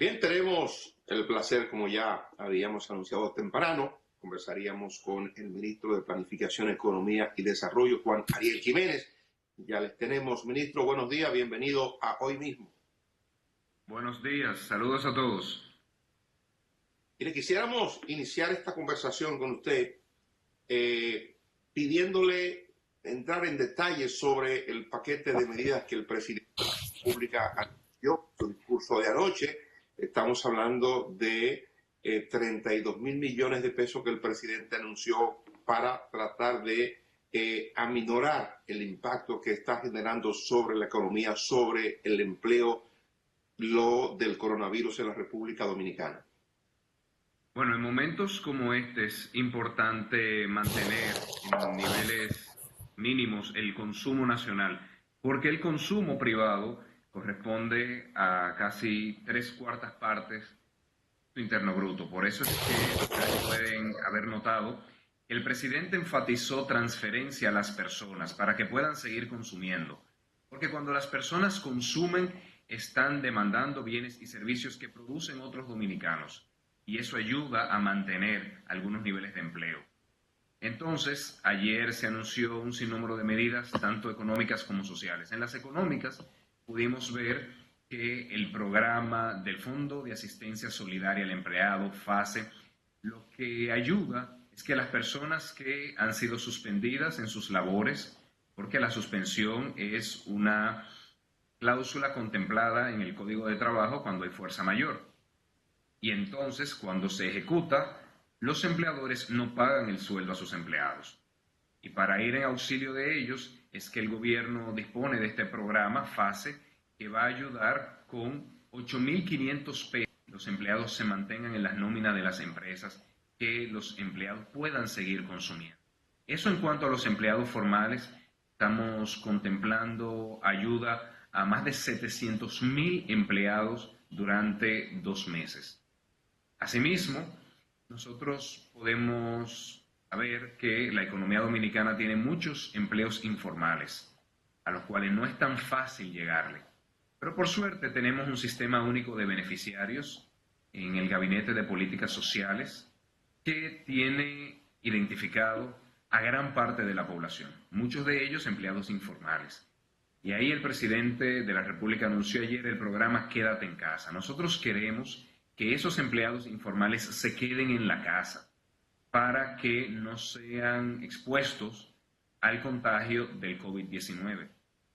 Bien, tenemos el placer, como ya habíamos anunciado temprano, conversaríamos con el ministro de Planificación, Economía y Desarrollo, Juan Ariel Jiménez. Ya les tenemos, ministro, buenos días, bienvenido a Hoy Mismo. Buenos días, saludos a todos. Mire, quisiéramos iniciar esta conversación con usted pidiéndole entrar en detalles sobre el paquete de medidas que el presidente de la República anunció en su discurso de anoche. Estamos hablando de 32 mil millones de pesos que el presidente anunció para tratar de aminorar el impacto que está generando sobre la economía, sobre el empleo, lo del coronavirus en la República Dominicana. Bueno, en momentos como este es importante mantener en niveles mínimos el consumo nacional, porque el consumo privado corresponde a casi 3/4 partes de su interno bruto. Por eso es que ustedes pueden haber notado que el presidente enfatizó transferencia a las personas para que puedan seguir consumiendo, porque cuando las personas consumen están demandando bienes y servicios que producen otros dominicanos, y eso ayuda a mantener algunos niveles de empleo. Entonces, ayer se anunció un sinnúmero de medidas, tanto económicas como sociales. En las económicas pudimos ver que el programa del Fondo de Asistencia Solidaria al Empleado, FASE, lo que ayuda es que las personas que han sido suspendidas en sus labores, porque la suspensión es una cláusula contemplada en el Código de Trabajo cuando hay fuerza mayor. Y entonces, cuando se ejecuta, los empleadores no pagan el sueldo a sus empleados. Y para ir en auxilio de ellos es que el gobierno dispone de este programa FASE, que va a ayudar con 8.500 pesos que los empleados se mantengan en las nóminas de las empresas, que los empleados puedan seguir consumiendo. Eso en cuanto a los empleados formales. Estamos contemplando ayuda a más de 700.000 empleados durante 2 meses. Asimismo, nosotros podemos saber que la economía dominicana tiene muchos empleos informales, a los cuales no es tan fácil llegarle. Pero por suerte tenemos un sistema único de beneficiarios en el Gabinete de Políticas Sociales que tiene identificado a gran parte de la población, muchos de ellos empleados informales. Y ahí el presidente de la República anunció ayer el programa Quédate en Casa. Nosotros queremos que esos empleados informales se queden en la casa para que no sean expuestos al contagio del COVID-19.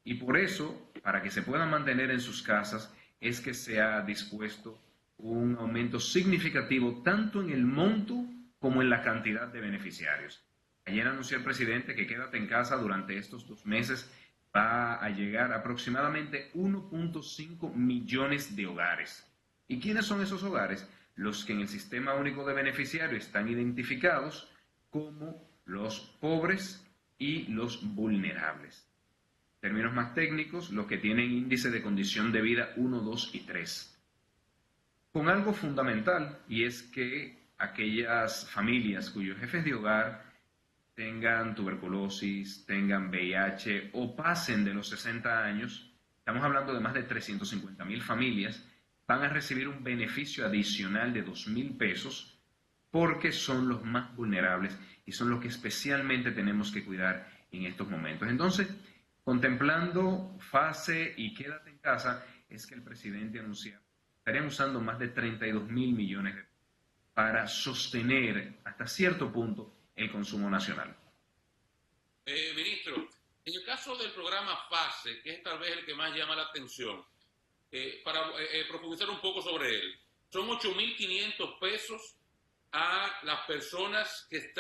Y por eso, para que se puedan mantener en sus casas, es que se ha dispuesto un aumento significativo tanto en el monto como en la cantidad de beneficiarios. Ayer anunció el presidente que Quédate en Casa durante estos 2 meses va a llegar a aproximadamente 1.5 millones de hogares. ¿Y quiénes son esos hogares? Los que en el Sistema Único de Beneficiarios están identificados como los pobres y los vulnerables. En términos más técnicos, los que tienen índice de condición de vida 1, 2 y 3. Con algo fundamental, y es que aquellas familias cuyos jefes de hogar tengan tuberculosis, tengan VIH o pasen de los 60 años, estamos hablando de más de 350.000 familias, van a recibir un beneficio adicional de 2.000 pesos porque son los más vulnerables y son los que especialmente tenemos que cuidar en estos momentos. Entonces, contemplando FASE y Quédate en Casa, es que el presidente anunció que estarían usando más de 32.000 millones de pesos para sostener hasta cierto punto el consumo nacional. Ministro, en el caso del programa FASE, que es tal vez el que más llama la atención, para profundizar un poco sobre él, son 8.500 pesos a las personas que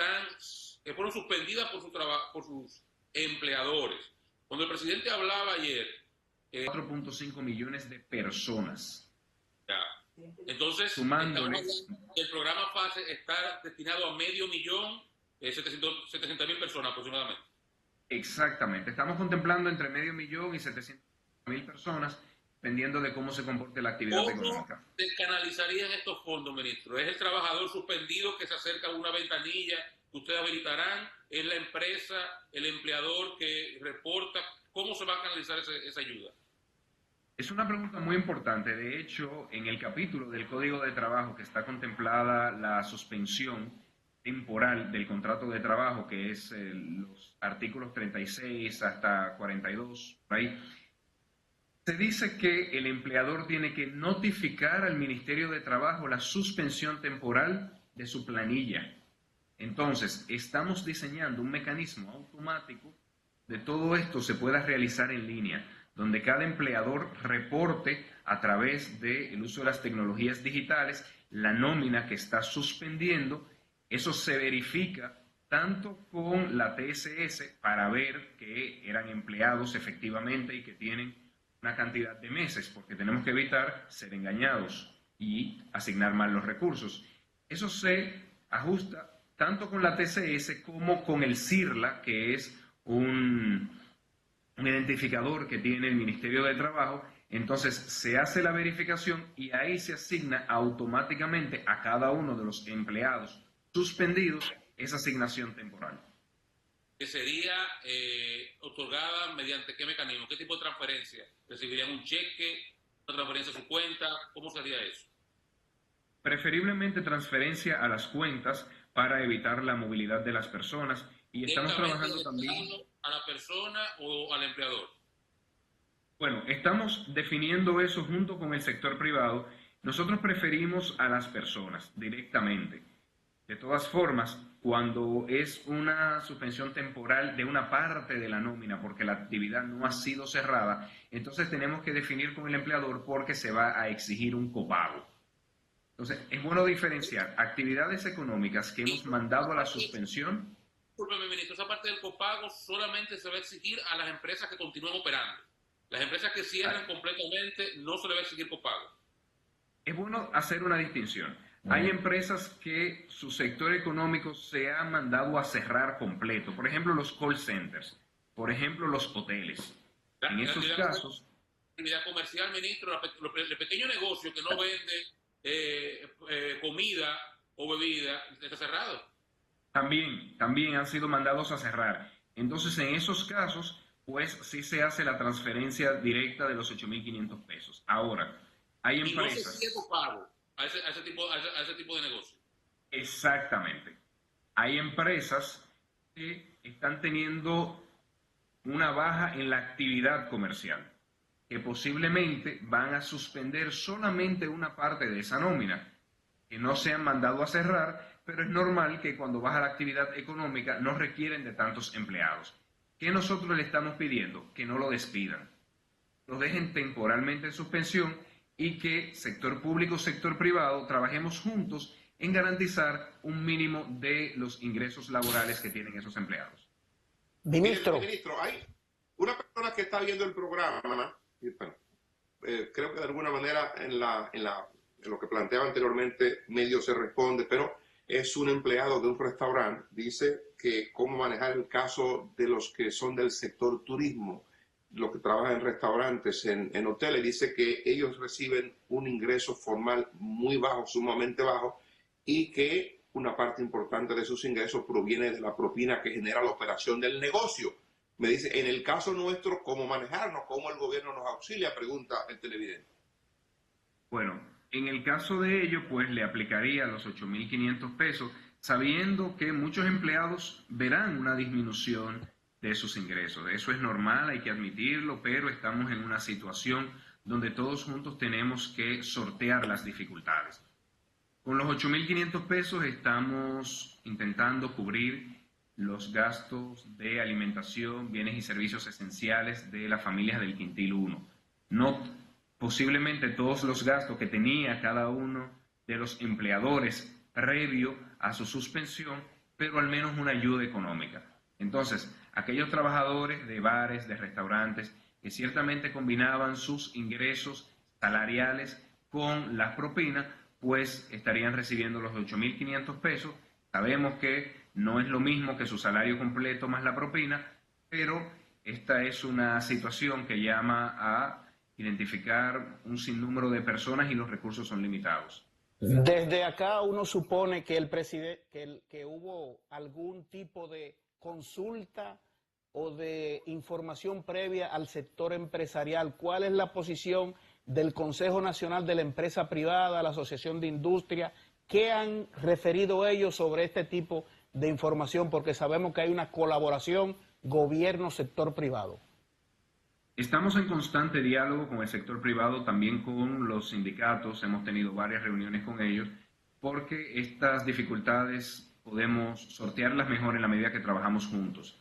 fueron suspendidas por sus empleadores. Cuando el presidente hablaba ayer... 4.5 millones de personas. Ya. Entonces, sumándoles, el programa FASE está destinado a 500.000 personas aproximadamente. Exactamente. Estamos contemplando entre 500.000 y 700.000 personas, dependiendo de cómo se comporte la actividad económica. ¿Cómo se canalizarían estos fondos, ministro? ¿Es el trabajador suspendido que se acerca a una ventanilla que ustedes habilitarán? ¿Es la empresa, el empleador que reporta? ¿Cómo se va a canalizar esa ayuda? Es una pregunta muy importante. De hecho, en el capítulo del Código de Trabajo que está contemplada la suspensión temporal del contrato de trabajo, que es los artículos 36 hasta 42, por ahí, se dice que el empleador tiene que notificar al Ministerio de Trabajo la suspensión temporal de su planilla. Entonces, estamos diseñando un mecanismo automático de todo esto se pueda realizar en línea, donde cada empleador reporte a través del uso de las tecnologías digitales la nómina que está suspendiendo. Eso se verifica tanto con la TSS para ver que eran empleados efectivamente y que tienen una cantidad de meses, porque tenemos que evitar ser engañados y asignar mal los recursos. Eso se ajusta tanto con la TCS como con el CIRLA, que es un identificador que tiene el Ministerio de Trabajo. Entonces se hace la verificación y ahí se asigna automáticamente a cada uno de los empleados suspendidos esa asignación temporal. Que sería otorgada mediante qué mecanismo, qué tipo de transferencia. ¿Recibirían un cheque, una transferencia a su cuenta? ¿Cómo sería eso? Preferiblemente transferencia a las cuentas para evitar la movilidad de las personas y estamos trabajando también a la persona o al empleador. Bueno, estamos definiendo eso junto con el sector privado. Nosotros preferimos a las personas directamente. De todas formas, cuando es una suspensión temporal de una parte de la nómina porque la actividad no ha sido cerrada, entonces tenemos que definir con el empleador porque se va a exigir un copago. Entonces, es bueno diferenciar actividades económicas que hemos mandado a la suspensión. Discúlpeme, ministro, esa parte del copago solamente se va a exigir a las empresas que continúan operando. Las empresas que cierran completamente no se le va a exigir copago. Es bueno hacer una distinción. Hay empresas que su sector económico se ha mandado a cerrar completo. Por ejemplo, los call centers. Por ejemplo, los hoteles. En esos casos... La actividad comercial, ministro, el pequeño negocio que no vende comida o bebida, está cerrado. También han sido mandados a cerrar. Entonces, en esos casos, pues sí se hace la transferencia directa de los 8.500 pesos. Ahora, hay empresas... Y no se sigue copago a ese tipo de negocio. Exactamente. Hay empresas que están teniendo una baja en la actividad comercial, que posiblemente van a suspender solamente una parte de esa nómina, que no se han mandado a cerrar, pero es normal que cuando baja la actividad económica no requieren de tantos empleados. ¿Qué nosotros le estamos pidiendo? Que no lo despidan, lo dejen temporalmente en suspensión y que sector público, sector privado, trabajemos juntos en garantizar un mínimo de los ingresos laborales que tienen esos empleados. Ministro, hay una persona que está viendo el programa, y bueno, creo que de alguna manera en lo que planteaba anteriormente medio se responde, pero es un empleado de un restaurante, dice que cómo manejar el caso de los que son del sector turismo, los que trabajan en restaurantes, en hoteles, dice que ellos reciben un ingreso formal muy bajo, sumamente bajo, y que una parte importante de sus ingresos proviene de la propina que genera la operación del negocio. Me dice, en el caso nuestro, ¿cómo manejarnos? ¿Cómo el gobierno nos auxilia? Pregunta el televidente. Bueno, en el caso de ello, pues le aplicaría los 8.500 pesos, sabiendo que muchos empleados verán una disminución de sus ingresos. Eso es normal, hay que admitirlo, pero estamos en una situación donde todos juntos tenemos que sortear las dificultades. Con los 8.500 pesos estamos intentando cubrir los gastos de alimentación, bienes y servicios esenciales de las familias del quintil 1. No posiblemente todos los gastos que tenía cada uno de los empleadores previo a su suspensión, pero al menos una ayuda económica. Entonces, aquellos trabajadores de bares, de restaurantes, que ciertamente combinaban sus ingresos salariales con las propinas, pues estarían recibiendo los 8.500 pesos. Sabemos que no es lo mismo que su salario completo más la propina, pero esta es una situación que llama a identificar un sinnúmero de personas y los recursos son limitados. Desde acá uno supone que el presidente, que hubo algún tipo de consulta o de información previa al sector empresarial? ¿Cuál es la posición del Consejo Nacional de la Empresa Privada, la Asociación de Industria? ¿Qué han referido ellos sobre este tipo de información? Porque sabemos que hay una colaboración gobierno-sector privado. Estamos en constante diálogo con el sector privado, también con los sindicatos, hemos tenido varias reuniones con ellos, porque estas dificultades podemos sortearlas mejor en la medida que trabajamos juntos.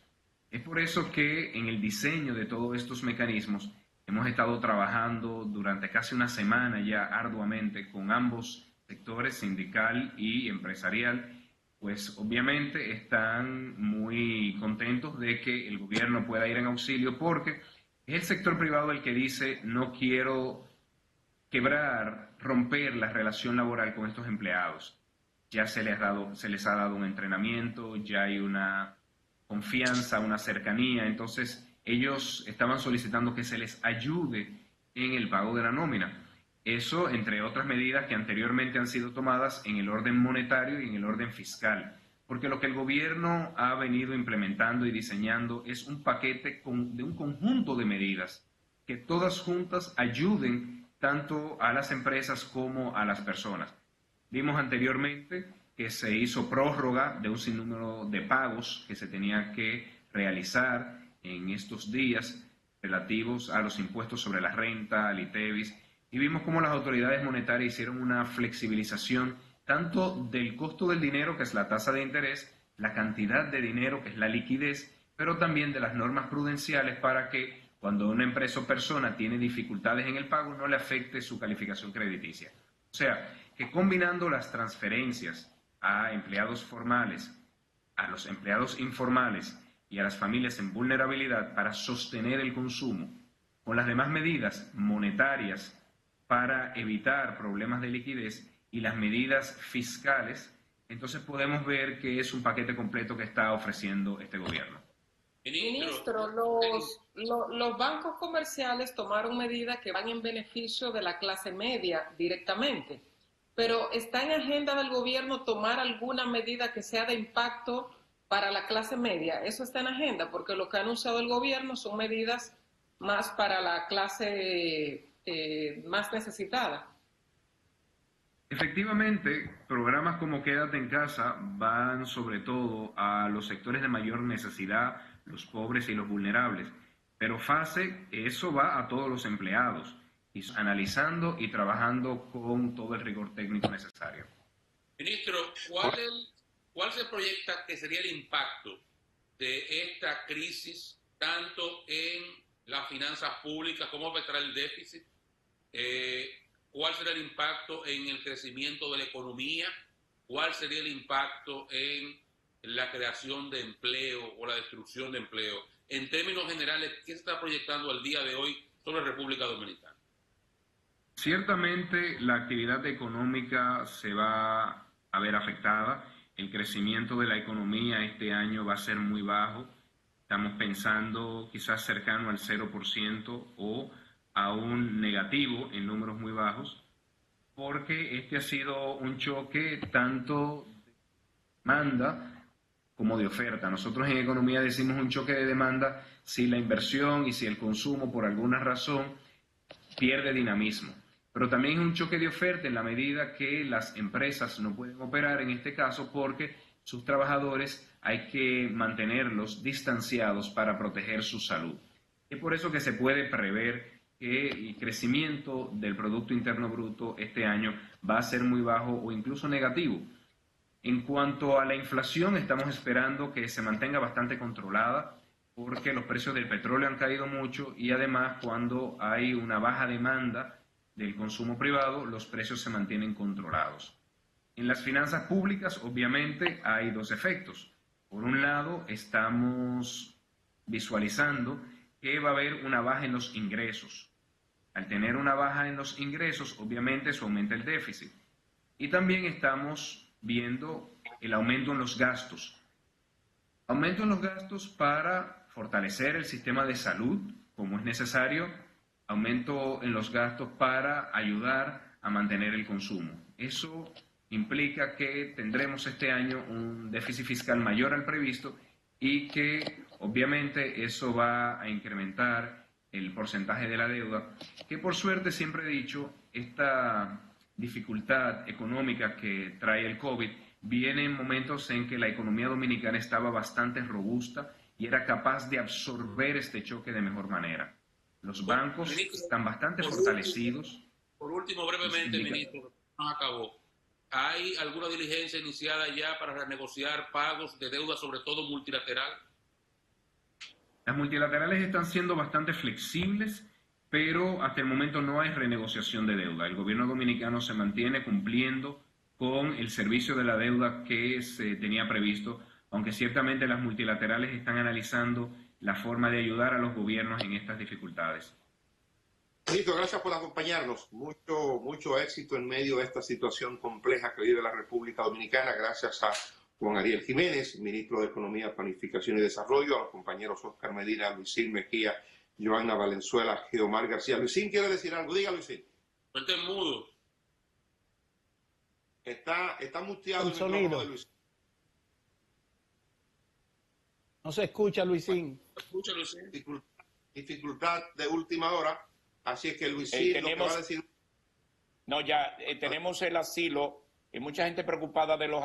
Es por eso que en el diseño de todos estos mecanismos hemos estado trabajando durante casi una semana ya arduamente con ambos sectores, sindical y empresarial. Pues obviamente están muy contentos de que el gobierno pueda ir en auxilio, porque es el sector privado el que dice: no quiero quebrar, romper la relación laboral con estos empleados. Ya se les ha dado un entrenamiento, ya hay una confianza, una cercanía. Entonces ellos estaban solicitando que se les ayude en el pago de la nómina. Eso, entre otras medidas que anteriormente han sido tomadas en el orden monetario y en el orden fiscal. Porque lo que el gobierno ha venido implementando y diseñando es un paquete de un conjunto de medidas que todas juntas ayuden tanto a las empresas como a las personas. Vimos anteriormente que se hizo prórroga de un sinnúmero de pagos que se tenían que realizar en estos días relativos a los impuestos sobre la renta, al ITEVIS, y vimos cómo las autoridades monetarias hicieron una flexibilización tanto del costo del dinero, que es la tasa de interés, la cantidad de dinero, que es la liquidez, pero también de las normas prudenciales para que cuando una empresa o persona tiene dificultades en el pago no le afecte su calificación crediticia. O sea, que combinando las transferencias a empleados formales, a los empleados informales y a las familias en vulnerabilidad para sostener el consumo, con las demás medidas monetarias para evitar problemas de liquidez y las medidas fiscales, entonces podemos ver que es un paquete completo que está ofreciendo este gobierno. Ministro, los bancos comerciales tomaron medidas que van en beneficio de la clase media directamente, pero ¿está en agenda del gobierno tomar alguna medida que sea de impacto para la clase media? Eso está en agenda, porque lo que ha anunciado el gobierno son medidas más para la clase más necesitada. Efectivamente, programas como Quédate en Casa van sobre todo a los sectores de mayor necesidad, los pobres y los vulnerables. Pero FASE, eso va a todos los empleados, y analizando y trabajando con todo el rigor técnico necesario. Ministro, ¿cuál se proyecta que sería el impacto de esta crisis, tanto en las finanzas públicas, cómo afectará el déficit? ¿Cuál será el impacto en el crecimiento de la economía? ¿Cuál sería el impacto en la creación de empleo o la destrucción de empleo? En términos generales, ¿qué se está proyectando al día de hoy sobre República Dominicana? Ciertamente la actividad económica se va a ver afectada. El crecimiento de la economía este año va a ser muy bajo. Estamos pensando quizás cercano al 0% o a un negativo en números muy bajos, porque este ha sido un choque tanto de demanda como de oferta. Nosotros en economía decimos un choque de demanda si la inversión y si el consumo por alguna razón pierde dinamismo. Pero también es un choque de oferta en la medida que las empresas no pueden operar en este caso porque sus trabajadores hay que mantenerlos distanciados para proteger su salud. Es por eso que se puede prever que el crecimiento del Producto Interno Bruto este año va a ser muy bajo o incluso negativo. En cuanto a la inflación, estamos esperando que se mantenga bastante controlada porque los precios del petróleo han caído mucho y además cuando hay una baja demanda del consumo privado, los precios se mantienen controlados. En las finanzas públicas, obviamente, hay dos efectos. Por un lado, estamos visualizando que va a haber una baja en los ingresos. Al tener una baja en los ingresos, obviamente, eso aumenta el déficit. Y también estamos viendo el aumento en los gastos. Aumento en los gastos para fortalecer el sistema de salud, como es necesario. Aumento en los gastos para ayudar a mantener el consumo. Eso implica que tendremos este año un déficit fiscal mayor al previsto y que Obviamente eso va a incrementar el porcentaje de la deuda, que por suerte siempre he dicho, esta dificultad económica que trae el COVID viene en momentos en que la economía dominicana estaba bastante robusta y era capaz de absorber este choque de mejor manera. Los bancos están bastante fortalecidos. Por último, brevemente, ministro, no acabó. ¿Hay alguna diligencia iniciada ya para renegociar pagos de deuda, sobre todo multilateral? Las multilaterales están siendo bastante flexibles, pero hasta el momento no hay renegociación de deuda. El gobierno dominicano se mantiene cumpliendo con el servicio de la deuda que se tenía previsto, aunque ciertamente las multilaterales están analizando la forma de ayudar a los gobiernos en estas dificultades. Ministro, gracias por acompañarnos. Mucho éxito en medio de esta situación compleja que vive la República Dominicana. Gracias a Juan Ariel Jiménez, ministro de Economía, Planificación y Desarrollo, a los compañeros Oscar Medina, Luisín Mejía, Joanna Valenzuela, Geomar García. Luisín quiere decir algo. Diga, Luisín. Suelte mudo. Está muteado el sonido. De Luisín. No se escucha, Luisín. Escucha, Luisín. Dificultad de última hora. Así es que Luisín lo que va a decir. No, ya tenemos el asilo y mucha gente preocupada de los